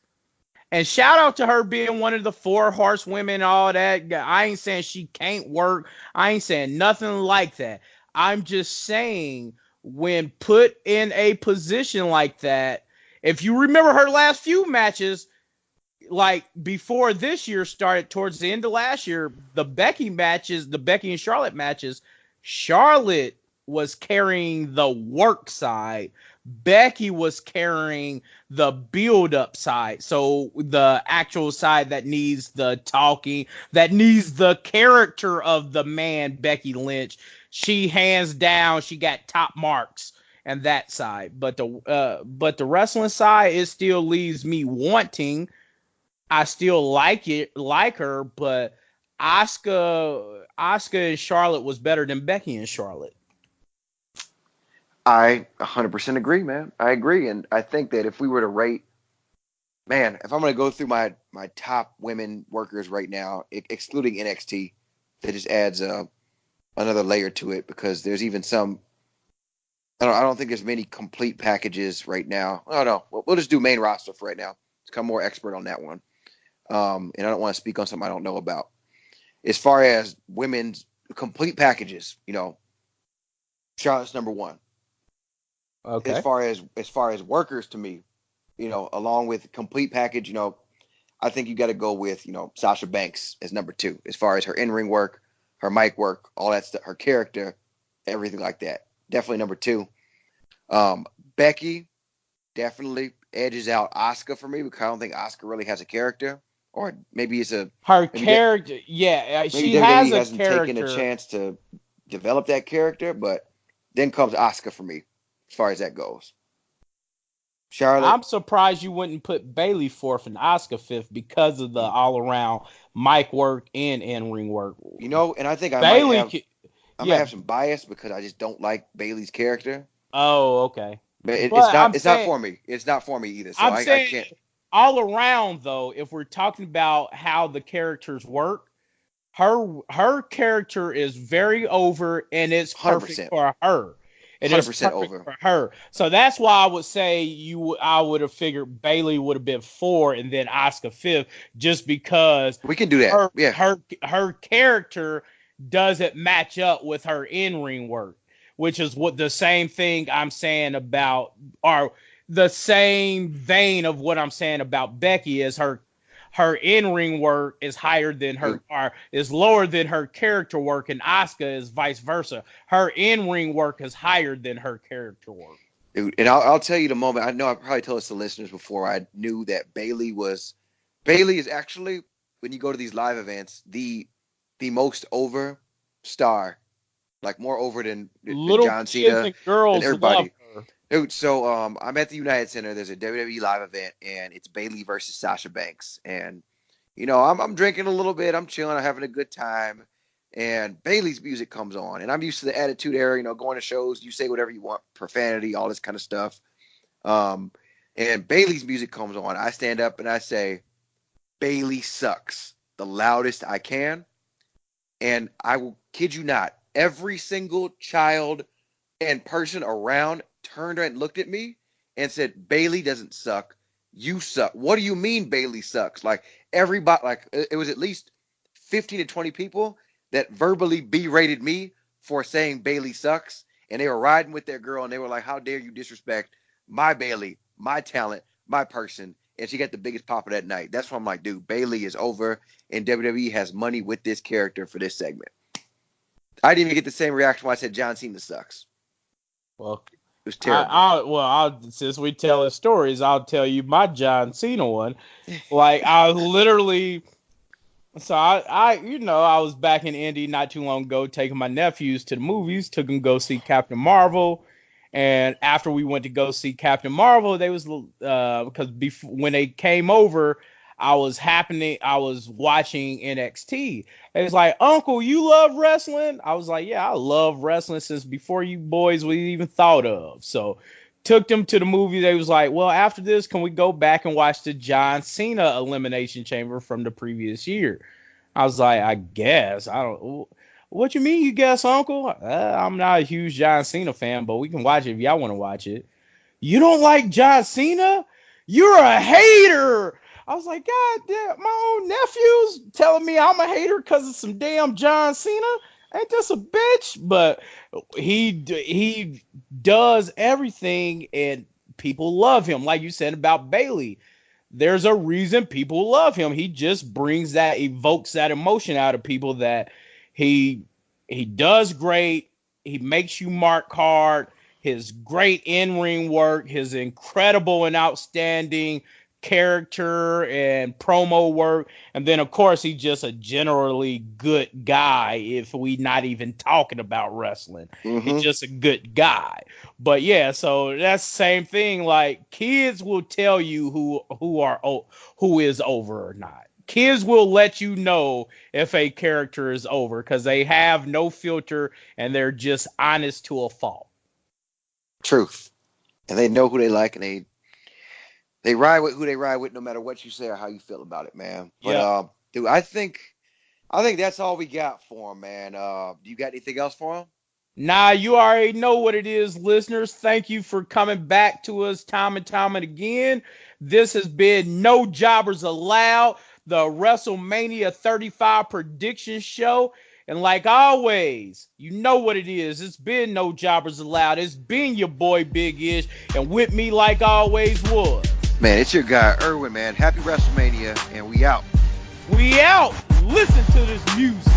And shout out to her being one of the 4 horsewomen and all that. I ain't saying she can't work. I ain't saying nothing like that. I'm just saying when put in a position like that, if you remember her last few matches, like before this year started, towards the end of last year, the Becky and Charlotte matches, Charlotte was carrying the work side. Becky was carrying the build-up side. So the actual side that needs the talking, that needs the character of the man, Becky Lynch. She hands down, she got top marks and that side. But the wrestling side, it still leaves me wanting. I still like her, but Asuka and Charlotte was better than Becky and Charlotte. I 100% agree, man. I agree. And I think that if we were to rate, man, if I'm going to go through my top women workers right now, excluding NXT, that just adds another layer to it because there's even some, I don't think there's many complete packages right now. Oh, no. We'll just do main roster for right now. Become more expert on that one. And I don't want to speak on something I don't know about. As far as women's complete packages, Charlotte's number 1. Okay. As far as workers to me, along with complete package, I think you got to go with, Sasha Banks as number 2, as far as her in-ring work, her mic work, all that stuff, her character, everything like that. Definitely number 2. Becky definitely edges out Asuka for me because I don't think Asuka really has a character, or maybe it's her character. Yeah, she has a hasn't taken a chance to develop that character, but then comes Asuka for me. As far as that goes, Charlotte. I'm surprised you wouldn't put Bayley 4th and Asuka 5th because of the all-around mic work and in-ring work. And I think I might have some bias because I just don't like Bayley's character. Oh, okay. But it's not for me. It's not for me either. So I can't. All around though, if we're talking about how the characters work, her character is very over and it's perfect 100%. For her. It is perfect over for her. So that's why I would say I would have figured Bayley would have been 4 and then Asuka 5th, just because we can do that. Her character doesn't match up with her in-ring work, which is what the same thing I'm saying about, or the same vein of what I'm saying about Becky is her in-ring work is higher than her, or is lower than her character work, and Asuka is vice versa. Her in-ring work is higher than her character work. Dude, and I'll tell you the moment. I know I probably told this to listeners before. I knew that Bayley is actually, when you go to these live events, the most over star, like more over than Little John kids Cena, and than girls love everybody. her. Dude, so I'm at the United Center. There's a WWE live event, and it's Bayley versus Sasha Banks. And I'm drinking a little bit. I'm chilling. I'm having a good time. And Bayley's music comes on, and I'm used to the Attitude Era. Going to shows, you say whatever you want, profanity, all this kind of stuff. Um, and Bayley's music comes on. I stand up and I say, "Bayley sucks," the loudest I can. And I will kid you not, every single child and person around turned and looked at me and said, "Bayley doesn't suck. You suck." "What do you mean Bayley sucks?" Like everybody, like it was at least 15 to 20 people that verbally berated me for saying Bayley sucks. And they were riding with their girl and they were like, "How dare you disrespect my Bayley, my talent, my person." And she got the biggest pop of that night. That's why I'm like, dude, Bayley is over, and WWE has money with this character for this segment. I didn't even get the same reaction when I said John Cena sucks. Well, It was terrible. since we tell the stories, I'll tell you my John Cena one. Like I literally, so I was back in Indy not too long ago, taking my nephews to the movies. Took them to go see Captain Marvel, and after we went to go see Captain Marvel, they was because when they came over, I was watching NXT. It was like, "Uncle, you love wrestling?" I was like, "Yeah, I love wrestling since before you boys we even thought of." So took them to the movie. They was like, "Well, after this, can we go back and watch the John Cena Elimination Chamber from the previous year?" I was like, "I guess. I don't. What you mean, you guess, Uncle? I'm not a huge John Cena fan, but we can watch it if y'all want to watch it." "You don't like John Cena? You're a hater." I was like, "God damn, my own nephew's telling me I'm a hater because of some damn John Cena. Ain't this a bitch?" But he does everything, and people love him. Like you said about Bayley, there's a reason people love him. He just evokes that emotion out of people that he he does great. He makes you mark hard. His great in-ring work, his incredible and outstanding character and promo work, and then of course he's just a generally good guy. If we not even talking about wrestling, he's just a good guy. But yeah, so that's the same thing. Like kids will tell you who is over or not. Kids will let you know if a character is over because they have no filter and they're just honest to a fault. Truth. And they know who they like, and they ride with who they ride with, no matter what you say or how you feel about it, man. But Yeah. dude, I think that's all we got for him, man. Do you got anything else for him? Nah, you already know what it is, listeners. Thank you for coming back to us time and time and again. This has been No Jobbers Allowed, the WrestleMania 35 prediction show. And like always, you know what it is. It's been No Jobbers Allowed. It's been your boy Big Ish. And with me, like always, was. Man, it's your guy, Irwin, man. Happy WrestleMania, and we out. We out. Listen to this music.